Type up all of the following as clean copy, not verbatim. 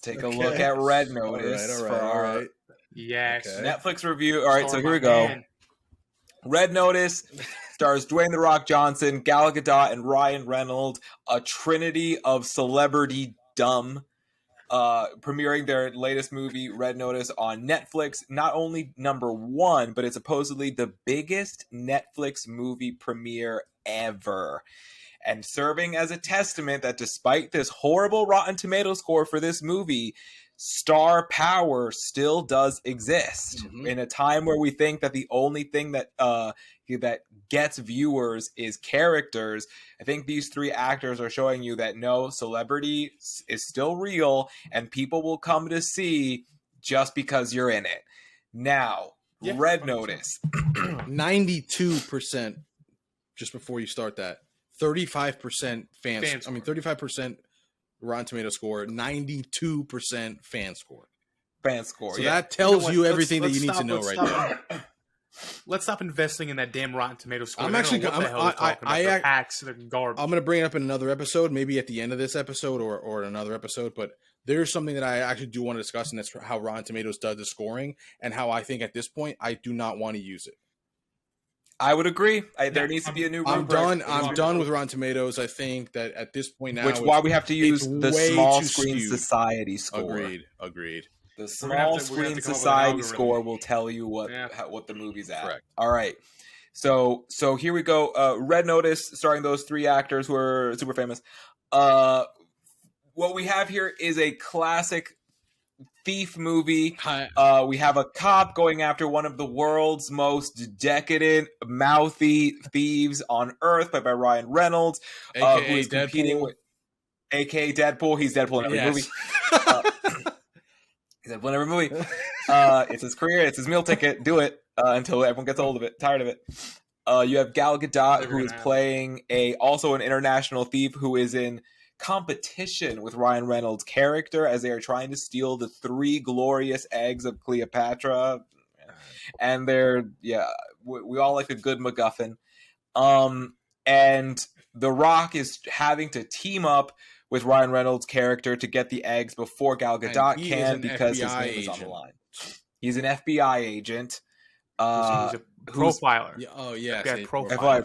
take a look at Red Notice for our Yes. Netflix review. All right, so here we go. Red Notice stars Dwayne "The Rock" Johnson, Gal Gadot, and Ryan Reynolds, a trinity of celebrity dumb, premiering their latest movie, Red Notice, on Netflix. Not only #1, but it's supposedly the biggest Netflix movie premiere ever. And serving as a testament that despite this horrible Rotten Tomato score for this movie, star power still does exist. In a time where we think that the only thing that that gets viewers is characters, I think these three actors are showing you that no, celebrity is still real and people will come to see just because you're in it. Now, Red Notice. 92%, just before you start that. 35% fans. I mean, 35% Rotten Tomato score, 92% fan score. So that tells you everything that you need to know right now. Let's stop investing in that damn Rotten Tomato score. I'm actually going to hacks, they're garbage. I'm going to bring it up in another episode, maybe at the end of this episode or another episode, but there's something that I actually do want to discuss, and that's how Rotten Tomatoes does the scoring and how I think at this point I do not want to use it. I would agree. There needs to be a new rubric. I'm done with Rotten Tomatoes. I think that at this point now, which why we have to use the Small Screen Society score. Agreed. The Small Screen Society score will tell you what the movie's at. Correct. All right. So here we go. Red Notice, starring those three actors who are super famous. What we have here is a classic thief movie. We have a cop going after one of the world's most decadent, mouthy thieves on Earth, played by Ryan Reynolds, who is competing with AKA Deadpool. He's Deadpool in every movie. He's Deadpool in every movie. It's his career. It's his meal ticket. Do it until everyone gets tired of it. You have Gal Gadot, who is playing also an international thief who is in competition with Ryan Reynolds' character as they are trying to steal the 3 glorious eggs of Cleopatra. And we all like a good MacGuffin. And The Rock is having to team up with Ryan Reynolds' character to get the eggs before Gal Gadot can, because his name is on the line. He's an FBI agent. He's a profiler.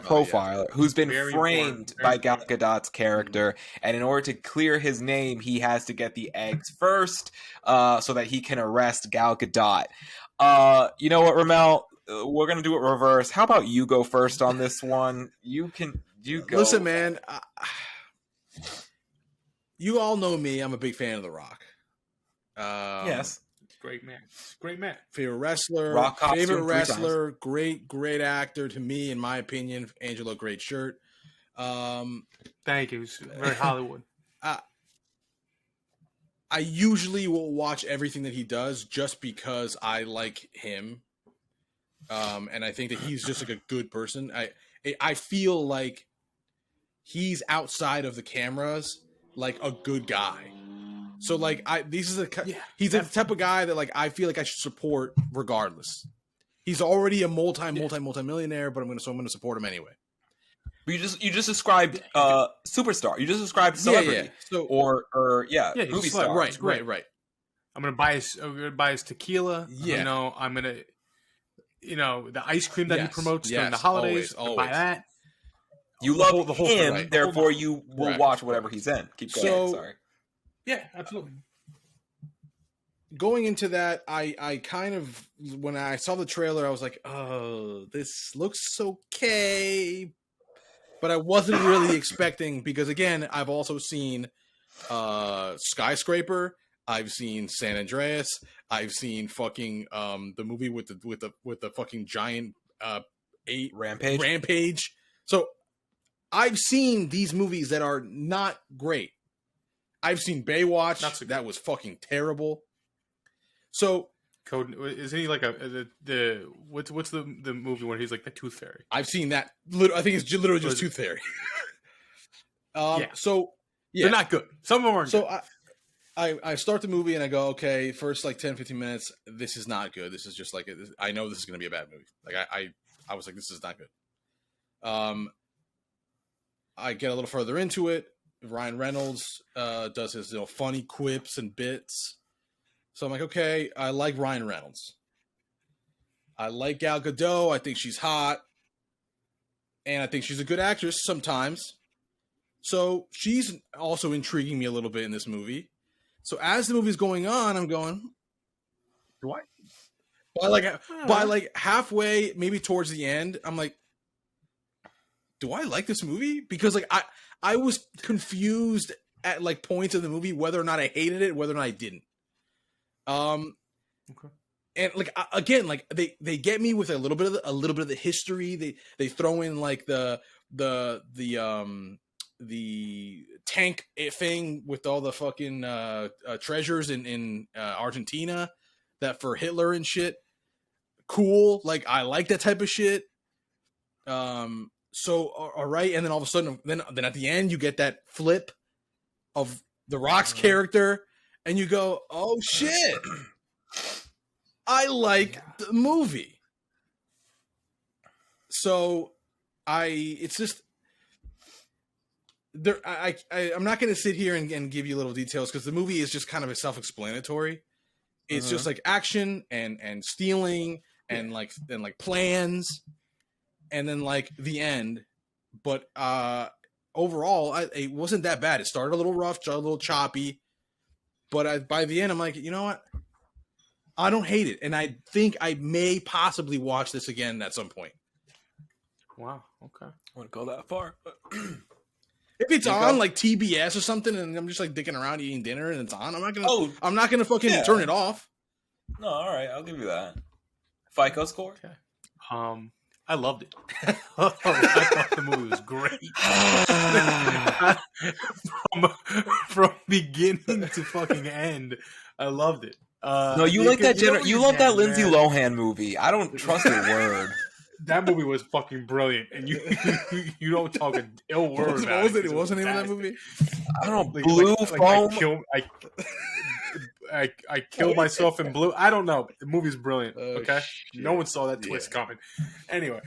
Profiler who's been framed by Gal Gadot's character, and in order to clear his name, he has to get the eggs first, so that he can arrest Gal Gadot. You know what, Ramel? We're gonna do it reverse. How about you go first on this one? You go. Listen, man. You all know me. I'm a big fan of The Rock. Yes. Great man. Favorite wrestler. Great actor to me, in my opinion. Angelo, great shirt. Thank you. It's very Hollywood. I usually will watch everything that he does just because I like him. And I think that he's just like a good person. I feel like he's outside of the cameras like a good guy. So like he's the type of guy that like I feel like I should support regardless. He's already a multi-millionaire, but I'm gonna support him anyway. But you just described superstar. You just described celebrity. So, or movie star. Right. I'm gonna buy his tequila. Yeah. I'm gonna the ice cream that he promotes during the holidays. Always. Buy that. You love the whole him, right. Therefore you will watch whatever he's in. Keep going. Sorry. Yeah, absolutely. Going into that, I kind of, when I saw the trailer, I was like, oh, this looks okay. But I wasn't really expecting, because again, I've also seen Skyscraper, I've seen San Andreas, I've seen fucking the movie with the fucking giant Rampage. So I've seen these movies that are not great. I've seen Baywatch. That was fucking terrible. So, Code, isn't he like what's the movie where he's like the Tooth Fairy? I've seen that. I think it's literally just Tooth Fairy. So they're not good. Some of them aren't. So good. I start the movie and I go, okay, first like 10, 15 minutes, this is not good. This is just like I know this is going to be a bad movie. Like I was like, this is not good. I get a little further into it. Ryan Reynolds does his funny quips and bits. So I'm like, okay, I like Ryan Reynolds. I like Gal Gadot. I think she's hot. And I think she's a good actress sometimes. So she's also intriguing me a little bit in this movie. So as the movie's going on, I'm going, Do I? by like halfway, maybe towards the end, I'm like, do I like this movie? Because like I was confused at like points of the movie whether or not I hated it, whether or not I didn't. Okay. And like again, like they get me with a little bit of the history. They throw in like the tank thing with all the fucking treasures in Argentina that for Hitler and shit. Cool, like I like that type of shit. So all right, and then all of a sudden, then at the end, you get that flip of The Rock's character, and you go, "Oh shit, I like the movie." So it's just there. I'm not going to sit here and give you little details because the movie is just kind of self-explanatory. It's just like action and stealing and like plans. And then like the end, but overall, it wasn't that bad. It started a little rough, a little choppy, but by the end, I'm like, you know what? I don't hate it, and I think I may possibly watch this again at some point. Wow. Okay. I wouldn't go that far. If it's on like TBS or something, and I'm just like dicking around eating dinner, and it's on, I'm not gonna fucking turn it off. No, all right, I'll give you that. FICO score. Okay. I loved it. I thought the movie was great. from beginning to fucking end, I loved it. No, you like that. You love that Lindsay Lohan movie. I don't trust your word. That movie was fucking brilliant, and you don't talk an ill word about it. What was the name of that movie? I don't know. Blue Foam. I killed myself in blue. I don't know. The movie's brilliant. Okay, shit. No one saw that twist coming. Anyway,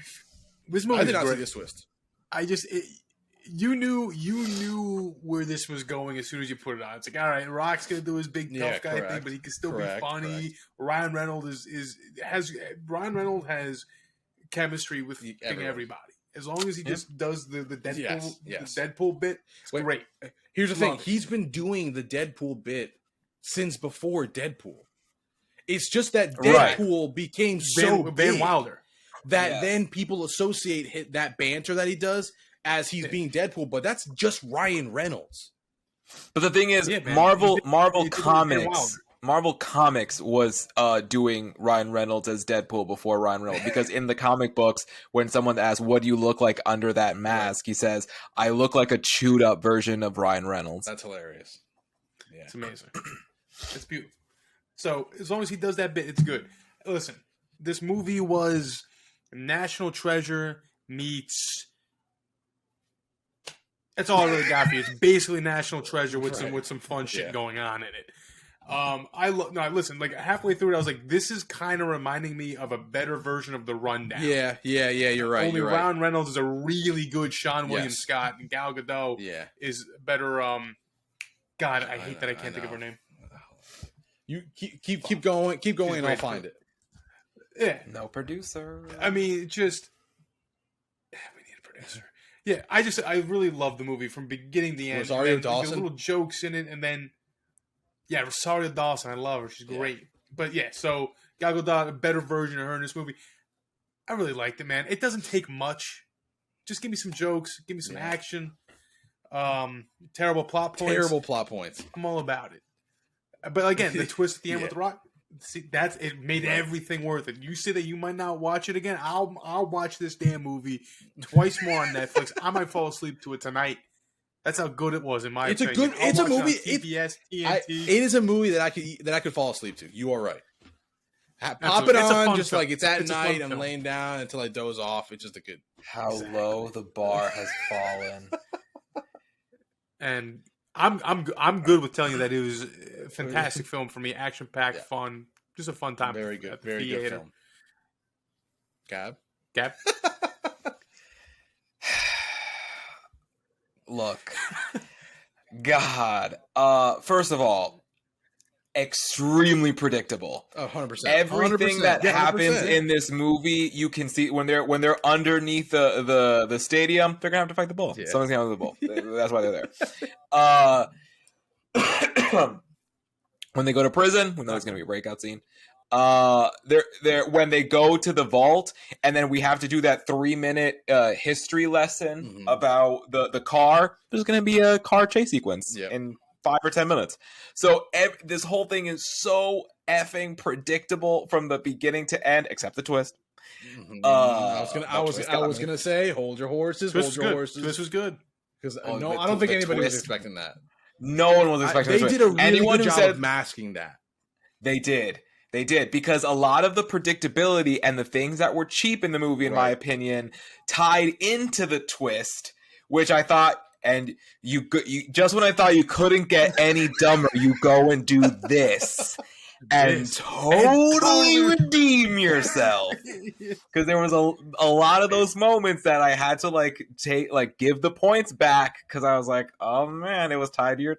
this movie. I did not see this twist. You knew where this was going as soon as you put it on. It's like, all right, Rock's gonna do his big tough guy thing, but he can still be funny. Correct. Ryan Reynolds has chemistry with everybody. As long as he just does the Deadpool, the Deadpool bit, it's great. Here's the thing: he's been doing the Deadpool bit since before Deadpool. It's just that Deadpool became so big Van Wilder that then people associate that banter that he does as he's being Deadpool, but that's just Ryan Reynolds. But the thing is, Marvel Comics was doing Ryan Reynolds as Deadpool before Ryan Reynolds, because in the comic books, when someone asks, "What do you look like under that mask?" he says, "I look like a chewed up version of Ryan Reynolds." That's hilarious. Yeah, it's amazing. It's beautiful. So as long as he does that bit, it's good. Listen, this movie was National Treasure meets. That's all I really got for you. It's basically National Treasure with some fun shit going on in it. Listen, like halfway through it, I was like, this is kind of reminding me of a better version of The Rundown. Yeah, you're right. Only Ryan Reynolds is a really good Sean William Scott, and Gal Gadot is better. God, I hate that I can't think of her name. You keep going, and I'll find it. Yeah, no producer. I mean, just we need a producer. Yeah, I really love the movie from beginning to end. Rosario Dawson, the little jokes in it, and then Rosario Dawson, I love her. She's great. But so Gal Gadot, a better version of her in this movie. I really liked it, man. It doesn't take much. Just give me some jokes, give me some action. Terrible plot points. I'm all about it. But again, the twist at the end with The Rock, see, it made everything worth it. You say that you might not watch it again. I'll watch this damn movie twice more on Netflix. I might fall asleep to it tonight. That's how good it was in my opinion. It's a movie. TBS, TNT. It is a movie that I could fall asleep to. You are right. Pop it on, just film. Like it's at night. I'm laying down until I doze off. It's just a good. How low the bar has fallen. And I'm good with telling you that it was a fantastic film for me. Action packed, fun, just a fun time. Very good, very good film. Gab. Look, God. First of all, extremely predictable. 100%. Everything 100%. that Yeah, happens 100%. in this movie, you can see when they're underneath the stadium, they're gonna have to fight the bull. Yeah. Someone's gonna have the bull. That's why they're there. Uh, when they go to prison, we know there's gonna be a breakout scene. They're when they go to the vault, and then we have to do that 3-minute history lesson about the car. There's gonna be a car chase sequence in 5 or 10 minutes. So this whole thing is so effing predictable from the beginning to end, except the twist. I was gonna say, hold your horses. Twist Hold your horses. This was good Because I don't think anybody was expecting that. No one was expecting. They did a really good job of masking that. They did. They did, because a lot of the predictability and the things that were cheap in the movie, in my opinion, tied into the twist, which I thought, and you just when I thought you couldn't get any dumber, you go and do this and totally redeem yourself. Because there was a lot of those moments that I had to give the points back, because I was like, oh man, it was tied to your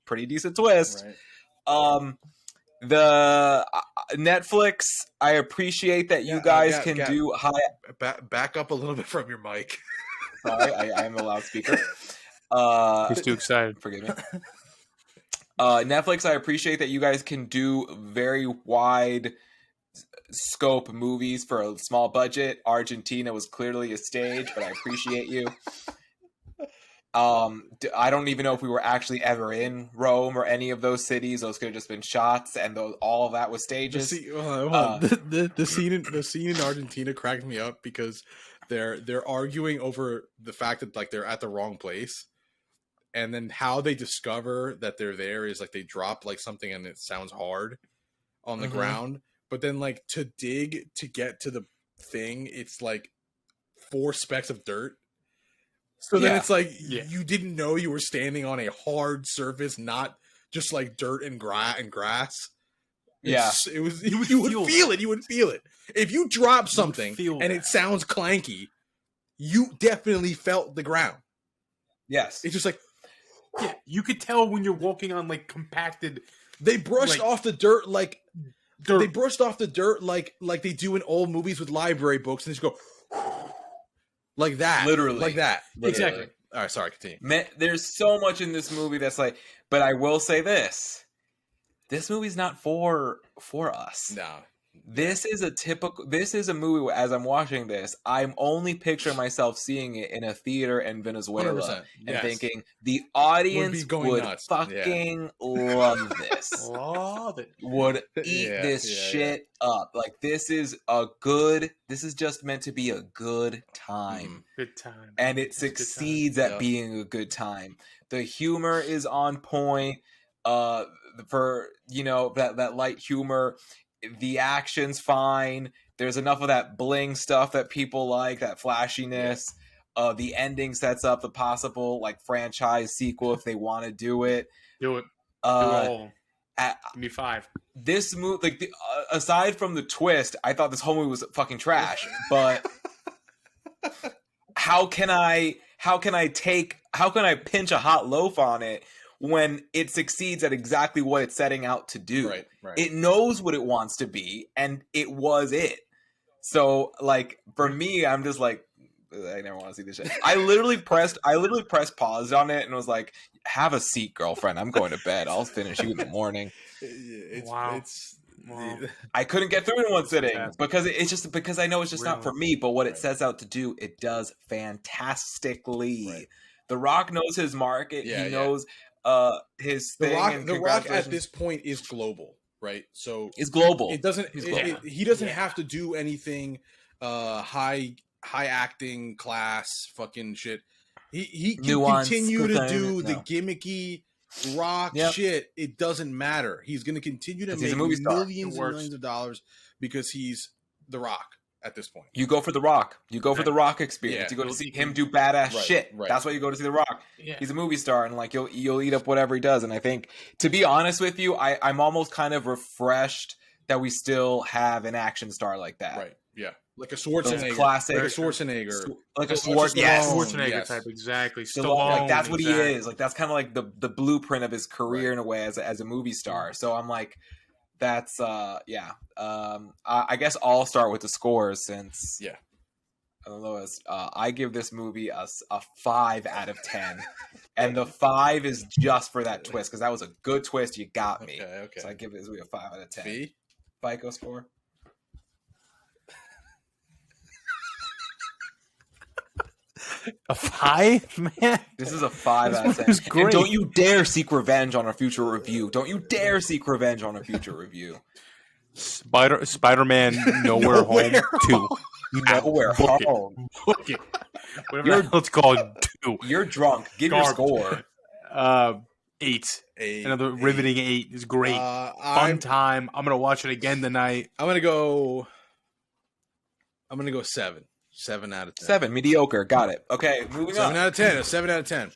pretty decent twist. Right. The Netflix, I appreciate that you guys can do high. Back up a little bit from your mic. Sorry, I am a loudspeaker. He's too excited. Forgive me. Netflix, I appreciate that you guys can do very wide scope movies for a small budget. Argentina was clearly a stage, but I appreciate you. I don't even know if we were actually ever in Rome or any of those cities. Those could have just been shots, and all of that was stages. The scene in Argentina cracked me up because they're arguing over the fact that like they're at the wrong place, and then how they discover that they're there is like they drop like something and it sounds hard on the ground, but then like to dig to get to the thing, it's like 4 specks of dirt. So then it's like you didn't know you were standing on a hard surface, not just like dirt and grass. It was you would feel it. You would feel it if you drop something and it sounds clanky. You definitely felt the ground. Yes, it's just like you could tell when you're walking on like compacted. They brushed off the dirt like they brushed off the dirt like they do in old movies with library books, and just go. Like that. Literally. Like that. Literally. Exactly. All right, sorry, continue. Man, there's so much in this movie that's like, but I will say this. This movie's not for us. No. This is a movie where, as I'm watching this, I'm only picturing myself seeing it in a theater in Venezuela and thinking the audience would fucking love this. Love it. Would eat this shit up. Like this is just meant to be a good time. Good time. And it succeeds at being a good time. The humor is on point. For that light humor. The action's fine. There's enough of that bling stuff that people like, that flashiness. The ending sets up the possible like franchise sequel if they want to do it. Do it. Do it all. Give me 5. This movie, like aside from the twist, I thought this whole movie was fucking trash. But how can I pinch a hot loaf on it when it succeeds at exactly what it's setting out to do? Right. It knows what it wants to be, and it was it. So, like, for me, I'm just like, I never want to see this shit. I literally pressed pause on it and was like, have a seat, girlfriend. I'm going to bed. I'll finish you in the morning. Wow. I couldn't get through it in one sitting because I know it's just not for me, but what it sets out to do, it does fantastically. Right. The Rock knows his market. He knows his thing. The Rock at this point is global, right? So it's global. It doesn't. He doesn't have to do anything high acting class fucking shit. He can continue to do the gimmicky Rock shit. It doesn't matter. He's going to continue to make millions and millions of dollars because he's the Rock. At this point, you go for the Rock. You go for the Rock experience. You go to see him do badass shit. Right. That's why you go to see the Rock. Yeah. He's a movie star, and like you'll eat up whatever he does. And I think, to be honest with you, I'm almost kind of refreshed that we still have an action star like that. Yeah, like a Those Schwarzenegger, classic, like a Schwarzenegger, like a Sylvester yes, Stallone. Schwarzenegger yes. type, exactly. Stallone, like that's what exactly. he is. Like that's kind of like the blueprint of his career Right. in a way as a movie star. So I'm like, that's yeah. I guess I'll start with the scores since Yeah. Lewis. I give this movie a 5 out of 10, and the 5 is just for that twist because that was a good twist. You got me. Okay. So I give this movie a 5 out of 10. Fee? FICO score. A 5, man. This is a 5 out of 10. was great. And don't you dare seek revenge on a future review. Don't you dare seek revenge on a future review. Spider-Man Nowhere Home 2. Nowhere Book it. home. Book it. Whatever the hell it's called, 2. You're drunk. Give Garbage. your score. 8. 8. Another riveting 8 is great. Fun time. I'm gonna watch it again tonight. I'm gonna go 7. 7 out of 10. 7. Mediocre. Got it. Okay, moving 7 on. out of 10. A 7 out of 10.